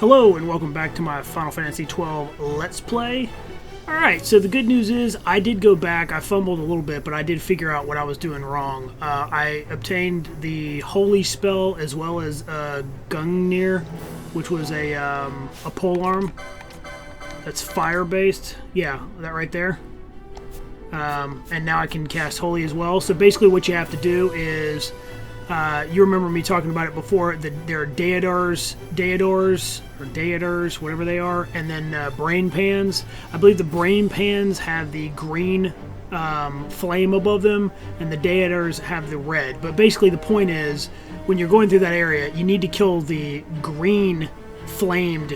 Hello and welcome back to my Final Fantasy XII Let's Play. Alright, so the good news is I did go back, I fumbled a little bit, but I did figure out what I was doing wrong. I obtained the Holy Spell as well as Gungnir, which was a polearm that's fire-based. Yeah, that right there. And now I can cast Holy as well. So basically what you have to do is... you remember me talking about it before. There are Deodars, whatever they are, and then Brain Pans. I believe the Brain Pans have the green flame above them, and the Deodars have the red. But basically the point is, when you're going through that area, you need to kill the green flamed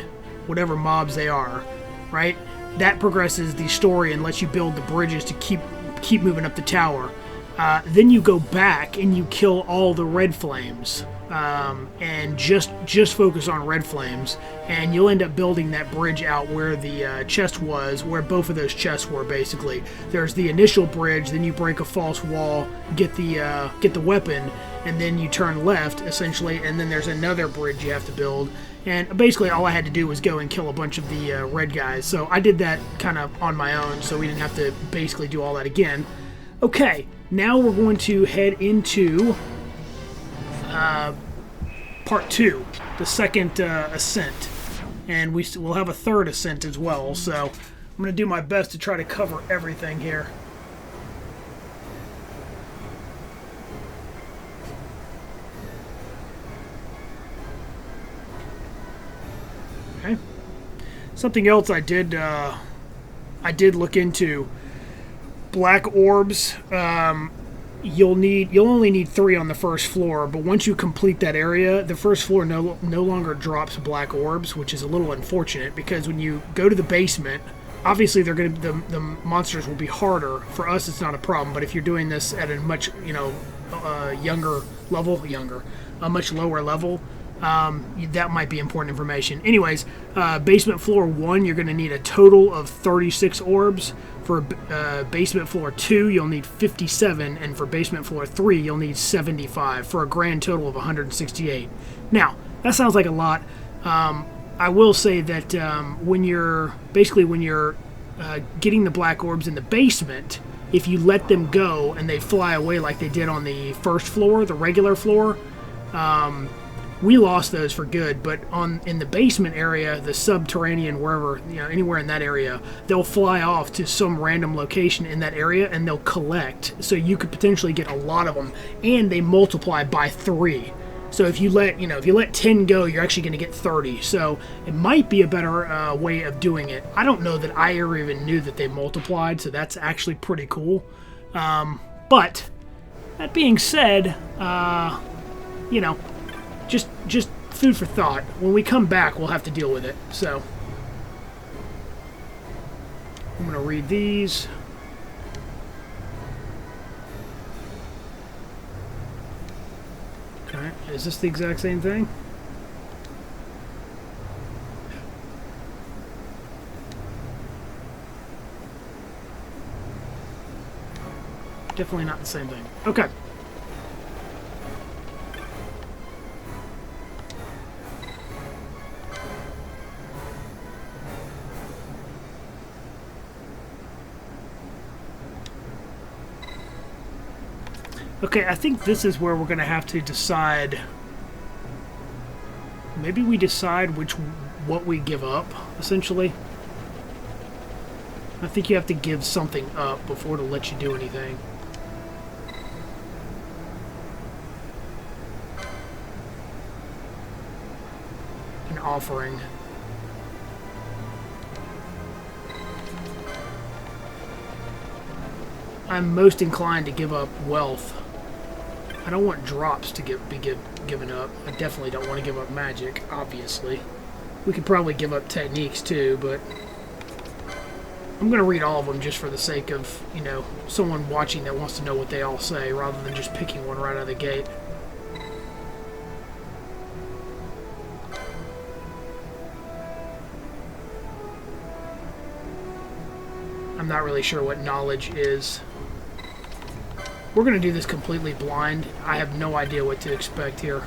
whatever mobs they are, right? That progresses the story and lets you build the bridges to keep moving up the tower. Then you go back and you kill all the red flames, and just focus on red flames, and you'll end up building that bridge out where the chest was, where both of those chests were. Basically, there's the initial bridge, then you break a false wall, get the weapon, and then you turn left essentially, and then there's another bridge you have to build. And basically all I had to do was go and kill a bunch of the red guys. So I did that kind of on my own, so we didn't have to basically do all that again. Okay, now we're going to head into part 2, the second Ascent, and we'll have a third Ascent as well, so I'm going to do my best to try to cover everything here. Okay. Something else I did look into. Black orbs, you'll only need 3 on the first floor, but once you complete that area, the first floor no longer drops black orbs, which is a little unfortunate, because when you go to the basement, obviously the monsters will be harder. For us, it's not a problem, but if you're doing this at a much a much lower level, that might be important information. Anyways, basement floor 1, you're going to need a total of 36 orbs. For basement floor 2, you'll need 57, and for basement floor 3, you'll need 75, for a grand total of 168. Now, that sounds like a lot. I will say that when you're getting the black orbs in the basement, if you let them go and they fly away like they did on the first floor, the regular floor, we lost those for good, but in the basement area, the subterranean, wherever, anywhere in that area, they'll fly off to some random location in that area and they'll collect. So you could potentially get a lot of them, and they multiply by 3. So if you let 10 go, you're actually going to get 30. So it might be a better way of doing it. I don't know that I ever even knew that they multiplied, so that's actually pretty cool. But that being said, just food for thought. When we come back, we'll have to deal with it. So I'm going to read these. Okay, is this the exact same thing? Definitely not the same thing. Okay. Okay, I think this is where we're going to have to decide. Maybe we decide what we give up, essentially. I think you have to give something up before it'll let you do anything. An offering. I'm most inclined to give up wealth. I don't want drops to be given up. I definitely don't want to give up magic, obviously. We could probably give up techniques too, but I'm going to read all of them just for the sake of, someone watching that wants to know what they all say, rather than just picking one right out of the gate. I'm not really sure what knowledge is. We're going to do this completely blind. I have no idea what to expect here.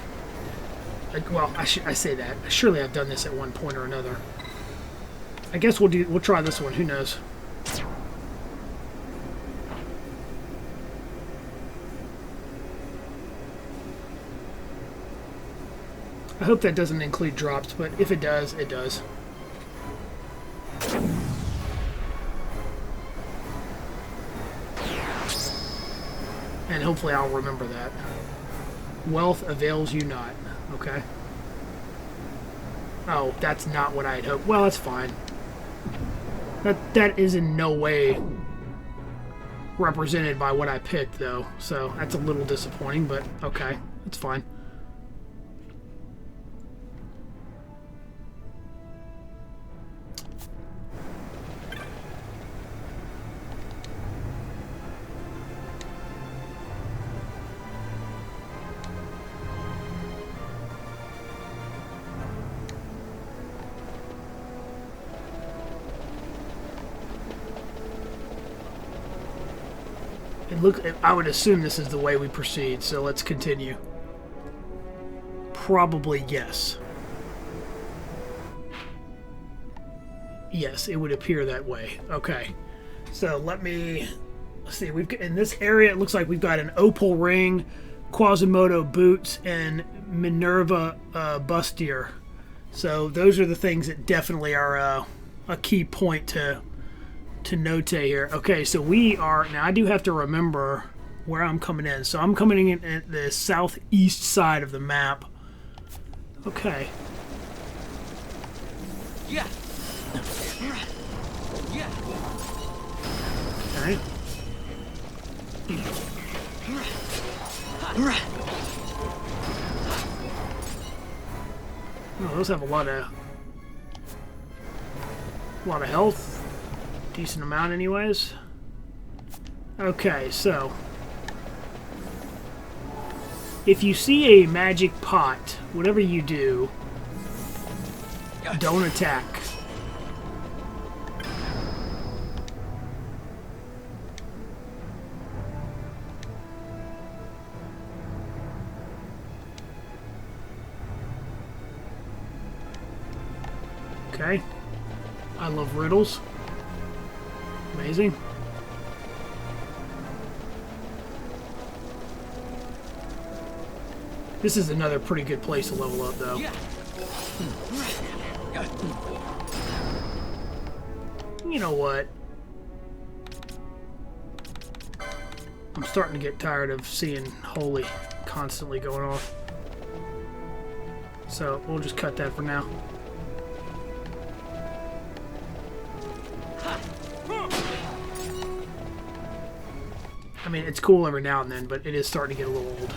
Well, I say that. Surely I've done this at one point or another. I guess we'll try this one. Who knows? I hope that doesn't include drops, but if it does, it does. And hopefully I'll remember that. Wealth avails you not. Okay. Oh, that's not what I had hoped. Well, that's fine. That is in no way represented by what I picked, though. So that's a little disappointing, but okay. It's fine. I would assume this is the way we proceed, so let's continue. Probably yes. Yes, it would appear that way. Okay. So let's see. In this area, it looks like we've got an opal ring, Quasimodo boots, and Minerva bustier. So those are the things that definitely are a key point to notate here. Okay, so we are now. I do have to remember where I'm coming in. So I'm coming in at the southeast side of the map. Okay. Yeah. Yeah. Okay. Oh, those have a lot of health. Decent amount anyways. Okay, so if you see a magic pot, whatever you do, don't attack. Okay. I love riddles. Amazing. This is another pretty good place to level up, though. You know what? I'm starting to get tired of seeing Holy constantly going off. So we'll just cut that for now. I mean, it's cool every now and then, but it is starting to get a little old.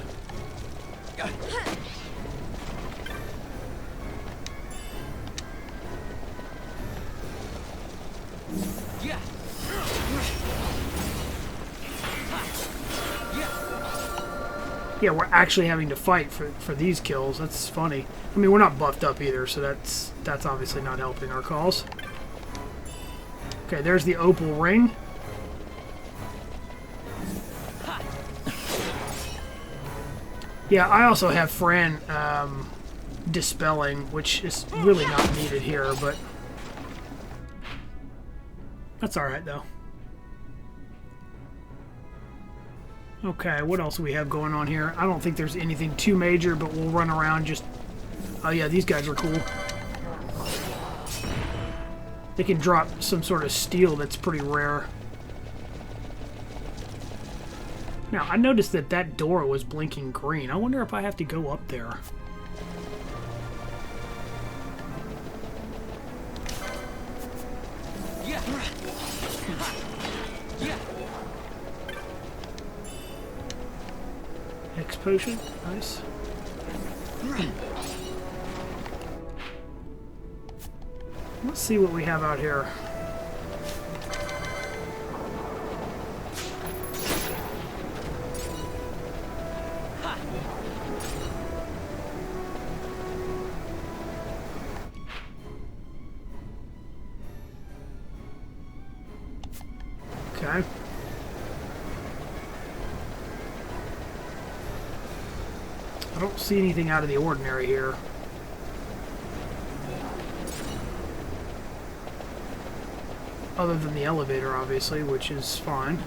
Yeah, we're actually having to fight for these kills. That's funny. I mean, we're not buffed up either, so that's obviously not helping our cause. Okay, there's the opal ring. Yeah, I also have Fran dispelling, which is really not needed here, but that's alright, though. Okay, what else do we have going on here? I don't think there's anything too major, but we'll run around just... Oh yeah, these guys are cool. They can drop some sort of steel that's pretty rare. Now, I noticed that that door was blinking green. I wonder if I have to go up there. Yeah. Yeah. X potion. Nice. Let's see what we have out here. Okay. I don't don't see anything out of the ordinary here. Other than the elevator, obviously, which is fine.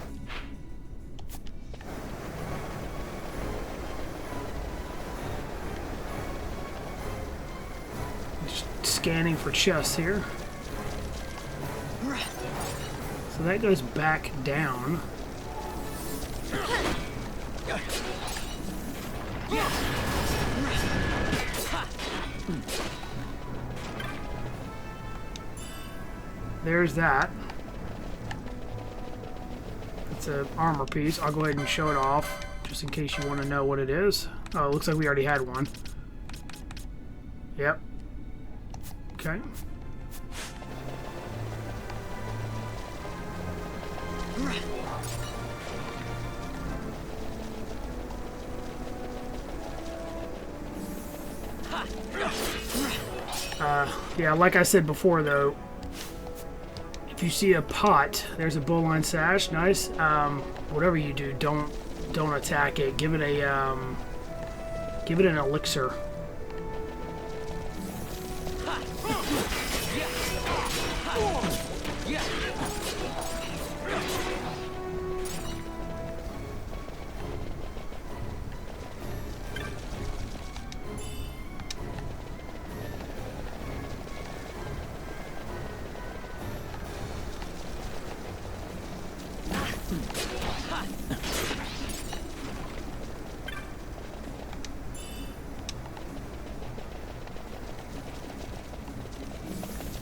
Just scanning for chests here. So that goes back down. There's that. It's an armor piece. I'll go ahead and show it off, just in case you want to know what it is. Oh, it looks like we already had one. Yep. Okay. Yeah, like I said before, though, if you see a pot, there's a bowline sash. Nice. Whatever you do, don't attack it. Give it an elixir.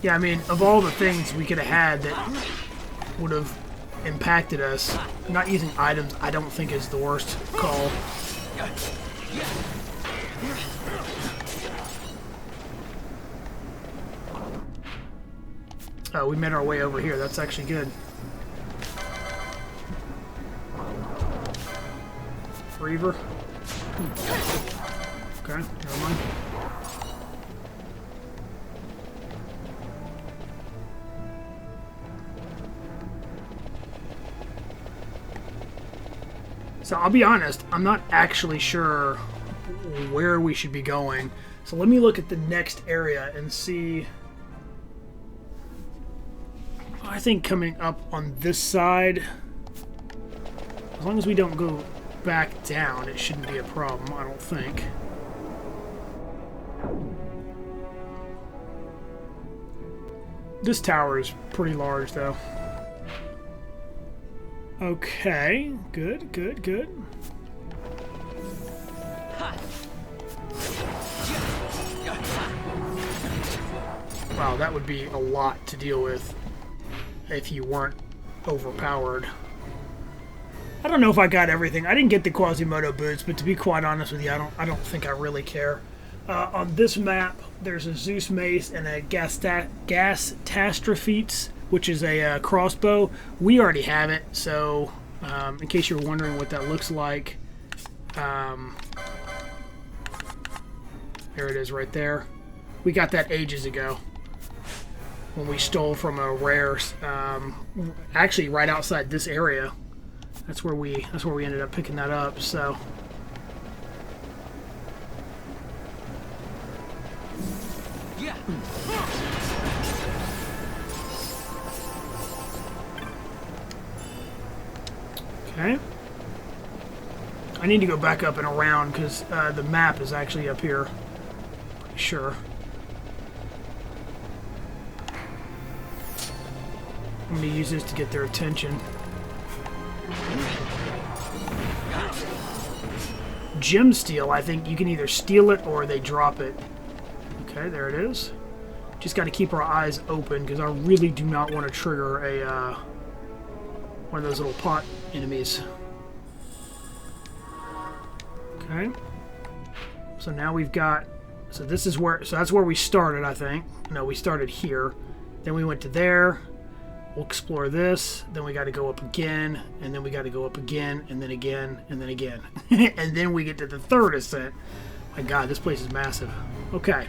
Yeah, I mean, of all the things we could have had that would have impacted us, not using items, I don't think is the worst call. Oh, we made our way over here. That's actually good. Reaver. Okay, never mind. So I'll be honest, I'm not actually sure where we should be going. So let me look at the next area and see. I think coming up on this side, as long as we don't go back down, it shouldn't be a problem, I don't think. This tower is pretty large, though. Okay, good, good, good. Wow, that would be a lot to deal with if you weren't overpowered. I don't know if I got everything. I didn't get the Quasimodo boots, but to be quite honest with you, I don't think I really care. On this map, there's a Zeus mace and a gas tastraphetes, which is a crossbow. We already have it, so in case you're wondering what that looks like, there it is right there. We got that ages ago when we stole from a rare, actually right outside this area. That's where we ended up picking that up. So. Yeah. Okay. I need to go back up and around because the map is actually up here. Pretty sure. I'm going to use this to get their attention. Gem steal, I think you can either steal it or they drop it. Okay, there it is. Just got to keep our eyes open because I really do not want to trigger a one of those little pot enemies. Okay. So now we've got. So this is where. So that's where we started, I think. No, we started here. Then we went to there. We'll explore this. Then we got to go up again, and then we got to go up again, and then again, and then again, and then we get to the third ascent. My God, this place is massive. Okay.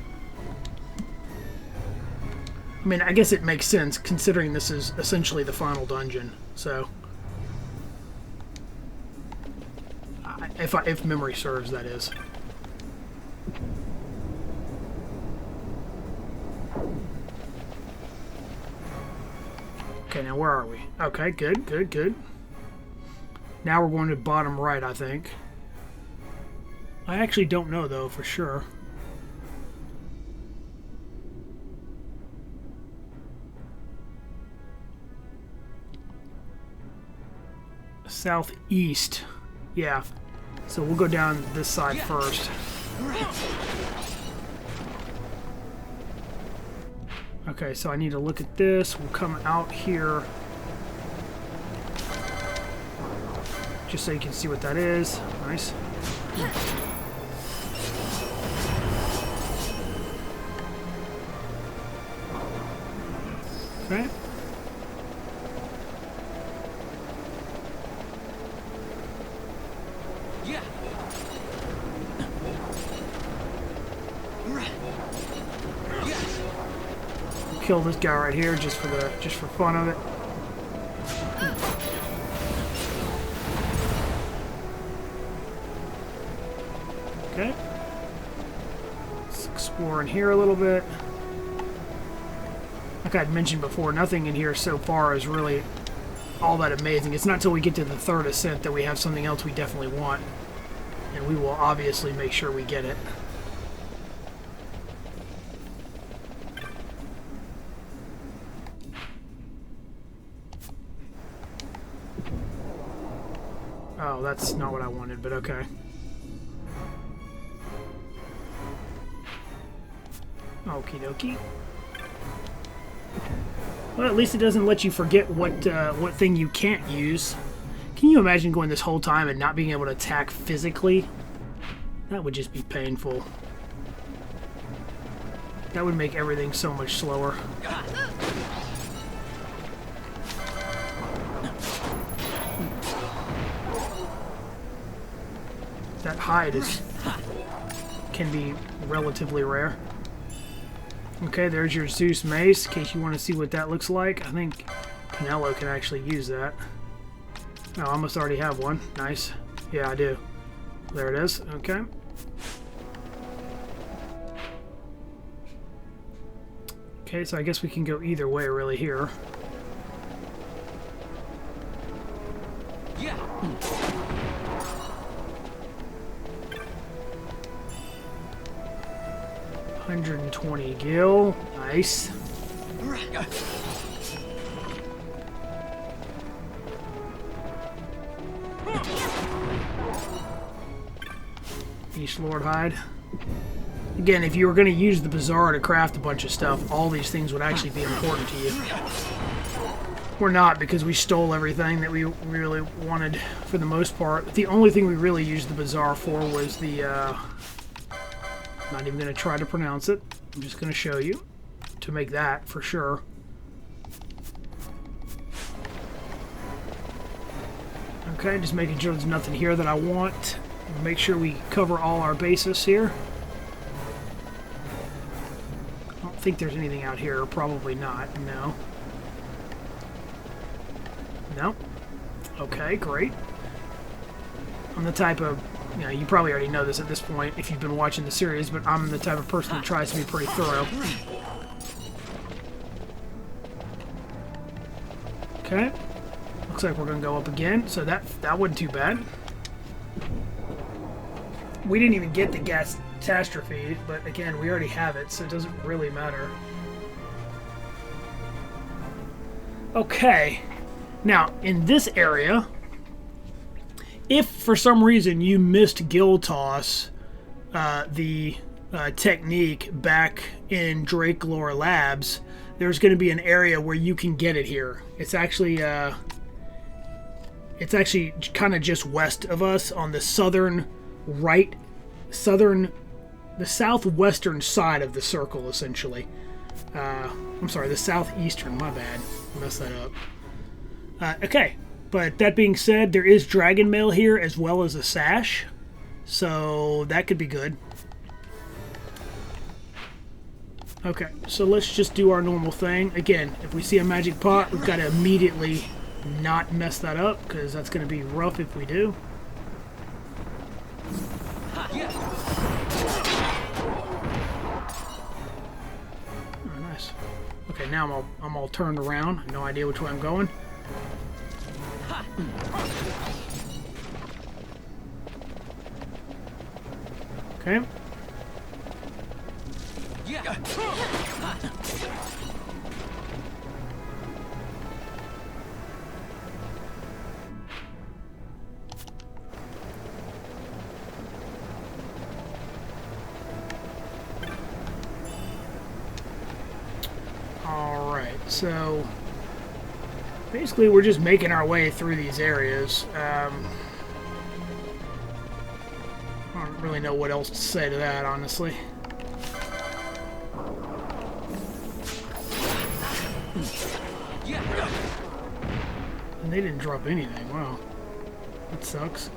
I mean, I guess it makes sense considering this is essentially the final dungeon. So, if memory serves, that is. Okay, now where are we? Okay, good, good, good. Now we're going to bottom right, I think. I actually don't know, though, for sure. Southeast. Yeah. So we'll go down this side first. Okay, so I need to look at this. We'll come out here. Just so you can see what that is. Nice. Okay. Kill this guy right here just for fun of it. Okay. Let's explore in here a little bit. Like I'd mentioned before, nothing in here so far is really all that amazing. It's not until we get to the third ascent that we have something else we definitely want. And we will obviously make sure we get it. Oh, that's not what I wanted, but okay. Okie dokie. Well, at least it doesn't let you forget what thing you can't use. Can you imagine going this whole time and not being able to attack physically? That would just be painful. That would make everything so much slower. That hide can be relatively rare. Okay, there's your Zeus mace, in case you want to see what that looks like. I think Pinello can actually use that. Oh, I must already have one. Nice. Yeah, I do. There it is. Okay. Okay, so I guess we can go either way really here. Yeah. 120 gil. Nice. Beast Lord hide. Again, if you were going to use the Bazaar to craft a bunch of stuff, all these things would actually be important to you. We're not, because we stole everything that we really wanted for the most part. The only thing we really used the Bazaar for was the... I'm not even going to try to pronounce it. I'm just going to show you to make that for sure. Okay, just making sure there's nothing here that I want. Make sure we cover all our bases here. I don't think there's anything out here. Probably not. No. No. Okay, great. I'm the type of... You know, you probably already know this at this point if you've been watching the series, but I'm the type of person that tries to be pretty thorough. Okay. Looks like we're going to go up again, so that wasn't too bad. We didn't even get the gas catastrophe, but again, we already have it, so it doesn't really matter. Okay. Now, in this area... If for some reason you missed Gil Toss, the technique back in Drake Lore Labs, there's going to be an area where you can get it here. It's actually kind of just west of us on the the southwestern side of the circle, essentially. I'm sorry, the southeastern. My bad, I messed that up. Okay. But that being said, there is dragon mail here as well as a sash, so that could be good. Okay, so let's just do our normal thing. Again, if we see a magic pot, we've got to immediately not mess that up, because that's going to be rough if we do. Oh, nice. Okay, Okay, now I'm all turned around. No idea which way I'm going. Okay. Alright, so basically we're just making our way through these areas. I don't really know what else to say to that, honestly. And they didn't drop anything. Wow. That sucks.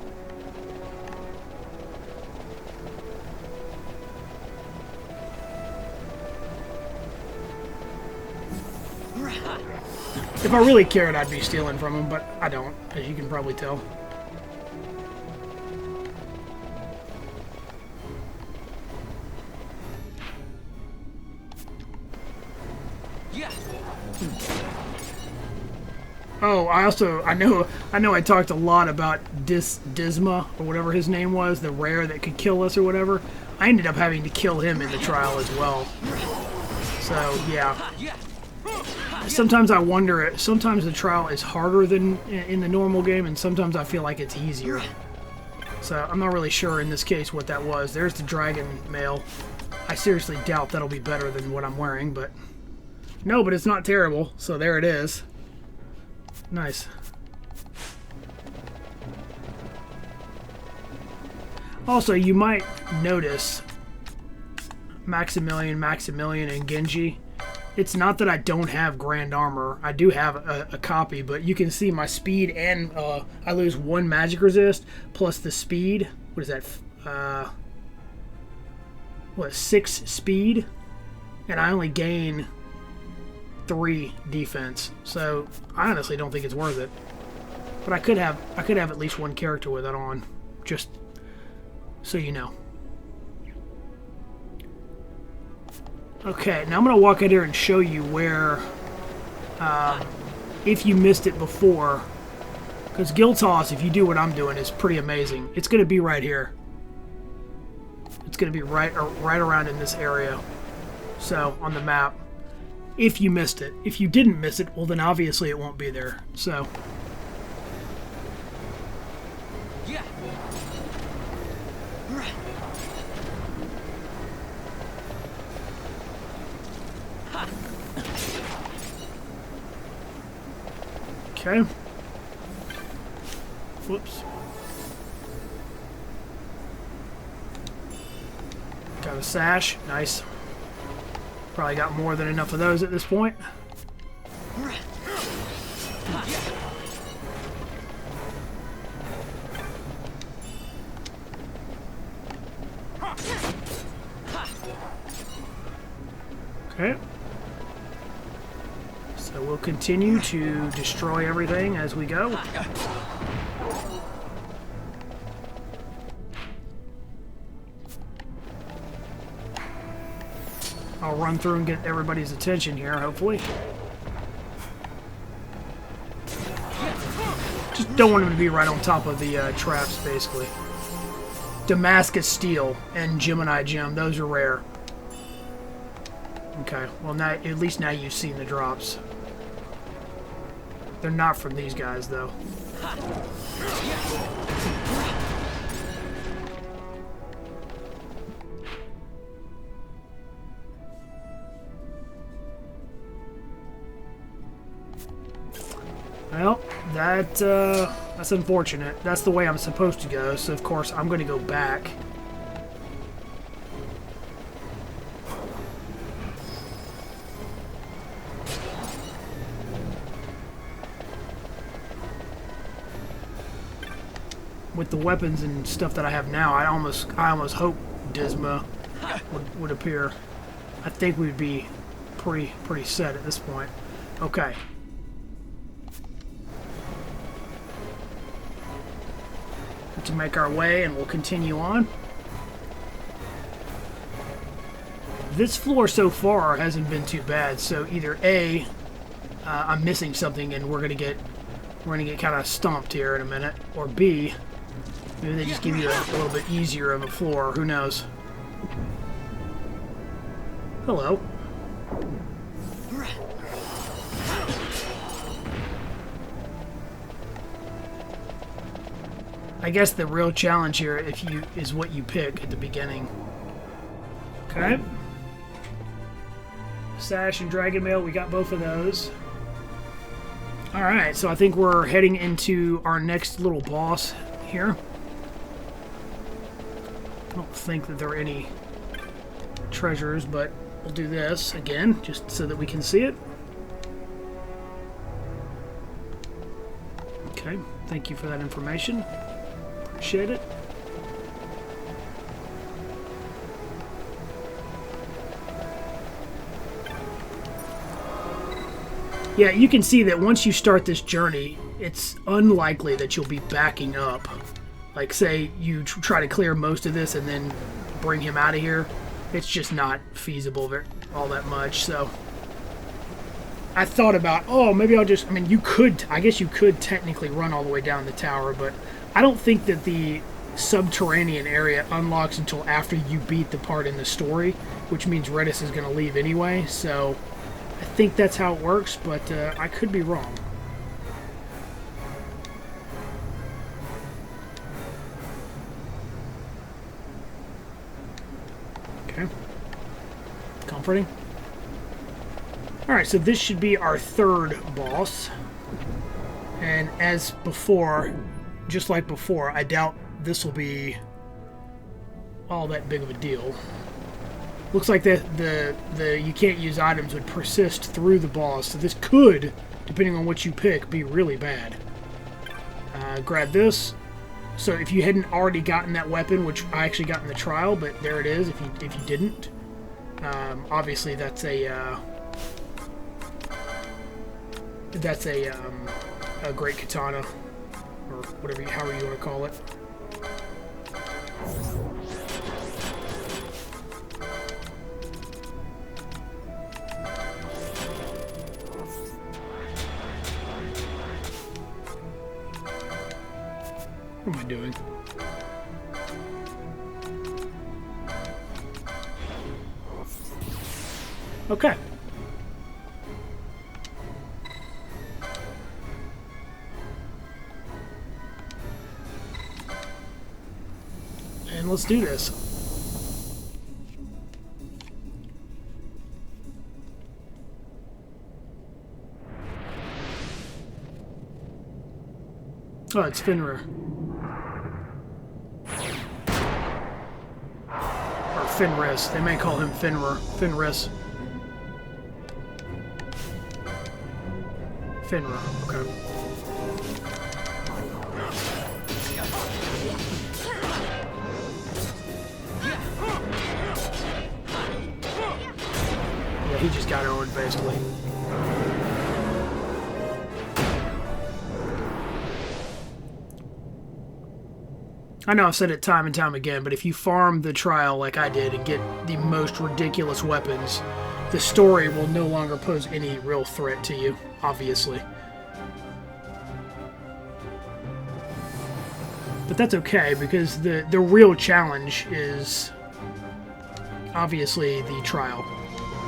If I really cared, I'd be stealing from them, but I don't, as you can probably tell. Oh, I know I talked a lot about Disma, or whatever his name was, the rare that could kill us or whatever. I ended up having to kill him in the trial as well. So, yeah. Sometimes I wonder, sometimes the trial is harder than in the normal game, and sometimes I feel like it's easier. So, I'm not really sure in this case what that was. There's the dragon mail. I seriously doubt that'll be better than what I'm wearing, but... No, but it's not terrible, so there it is. Nice. Also, you might notice Maximilian, and Genji. It's not that I don't have Grand Armor. I do have a copy, but you can see my speed and I lose 1 magic resist plus the speed. What is that? 6 speed? And I only gain 3 defense. So I honestly don't think it's worth it. But I could have at least 1 character with it on, just so you know. Okay, now I'm going to walk out here and show you where, if you missed it before, because Guild Toss, if you do what I'm doing, is pretty amazing. It's going to be right here. It's going to be right around in this area, so, on the map, if you missed it. If you didn't miss it, well then obviously it won't be there, so. Yeah. Okay. Whoops. Got a sash. Nice. Probably got more than enough of those at this point. Okay. So we'll continue to destroy everything as we go. I'll run through and get everybody's attention here, hopefully. Just don't want them to be right on top of the traps, basically. Dalmasca Steel and Gemini Gem, those are rare. Okay, well now, at least now you've seen the drops. They're not from these guys, though. Well, that's unfortunate. That's the way I'm supposed to go, so of course I'm going to go back. With the weapons and stuff that I have now, I almost hope Disma would appear. I think we'd be pretty set at this point. Okay. To make our way, and we'll continue on. This floor so far hasn't been too bad. So either A, I'm missing something and we're gonna get kind of stomped here in a minute, or B, maybe they just give you a little bit easier of a floor. Who knows? Hello. I guess the real challenge here is what you pick at the beginning. Okay. Sash and Dragon Mail, we got both of those. Alright, so I think we're heading into our next little boss here. I don't think that there are any treasures, but we'll do this again, just so that we can see it. Okay, thank you for that information. Appreciate it. Yeah, you can see that once you start this journey, it's unlikely that you'll be backing up. Like, say you try to clear most of this and then bring him out of here. It's just not feasible all that much, so... I thought about, oh, maybe I'll just... I mean, you could... I guess you could technically run all the way down the tower, but I don't think that the subterranean area unlocks until after you beat the part in the story, which means Redis is going to leave anyway, so... I think that's how it works, but I could be wrong. Okay. Comforting. Alright, so this should be our third boss. And as before, just like before, I doubt this will be all that big of a deal. Looks like the you can't use items would persist through the boss, so this could, depending on what you pick, be really bad. Grab this. So if you hadn't already gotten that weapon, which I actually got in the trial, but there it is. If you didn't, obviously that's a great katana, or whatever, however you want to call it. What am I doing? Okay. And let's do this. Oh, it's Fenrir. Fenris. They may call him Fenrir. Fenris. Fenrir. Okay. Yeah, he just got owned, basically. I know I've said it time and time again, but if you farm the trial like I did and get the most ridiculous weapons, the story will no longer pose any real threat to you, obviously. But that's okay, because the real challenge is obviously the trial.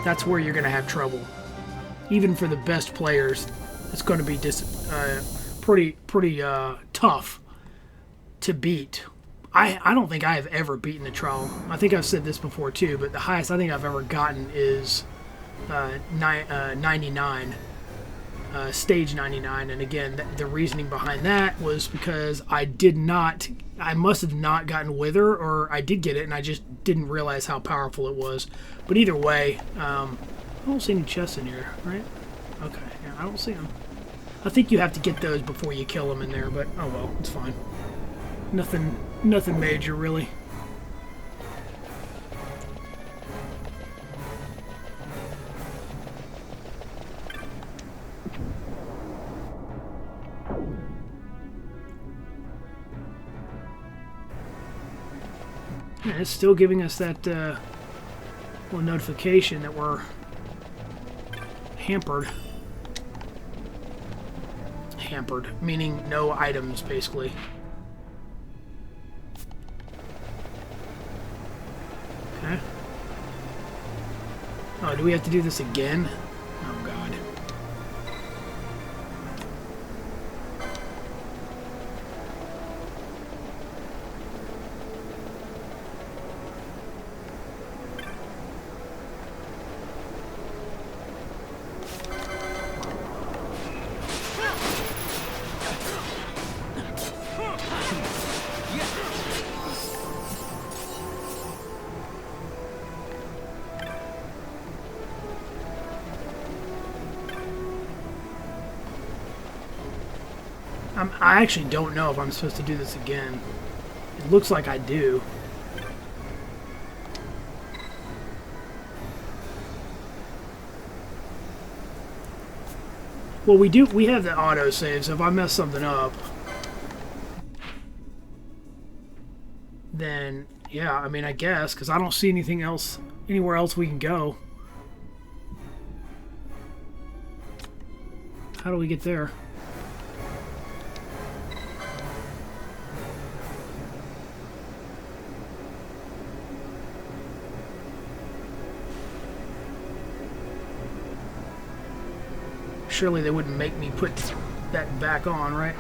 That's where you're going to have trouble. Even for the best players, it's going to be pretty tough to beat. I don't think I have ever beaten the trial. I think I've said this before too, but the highest I think I've ever gotten is 99, stage 99. And again, the reasoning behind that was because I must have not gotten Wither, or I did get it and I just didn't realize how powerful it was. But either way, I don't see any chests in here, right? Okay, yeah, I don't see them. I think you have to get those before you kill them in there, but oh well, it's fine. Nothing major, really. Yeah, it's still giving us that little notification that we're hampered. Hampered, meaning no items, basically. Okay. Oh, do we have to do this again? Oh, God. I actually don't know if I'm supposed to do this again. It looks like I do. Well, we have the autosave, so if I mess something up, then yeah, I mean, I guess, because I don't see anything else, anywhere else we can go. How do we get there? Surely they wouldn't make me put that back on, right?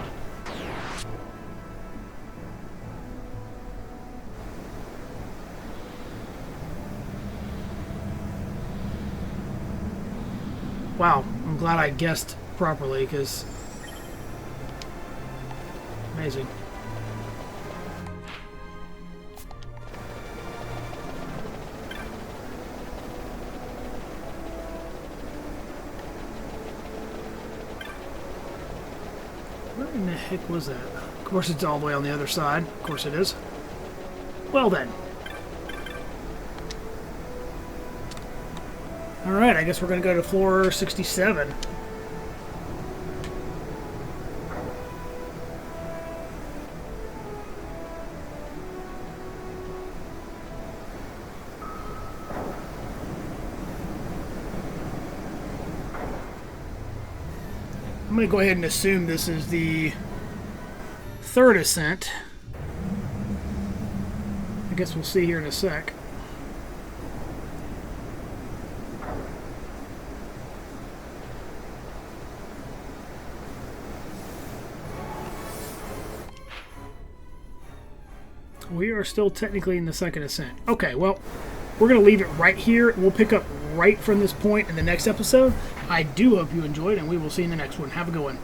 Wow, I'm glad I guessed properly, because... Amazing. Where in the heck was that? Of course it's all the way on the other side. Of course it is. Well then. Alright, I guess we're going to go to floor 67. I'm going to go ahead and assume this is the third ascent. I guess we'll see here in a sec. We are still technically in the second ascent. Okay, well, we're going to leave it right here. We'll pick up right from this point in the next episode. I do hope you enjoyed, and we will see you in the next one. Have a good one.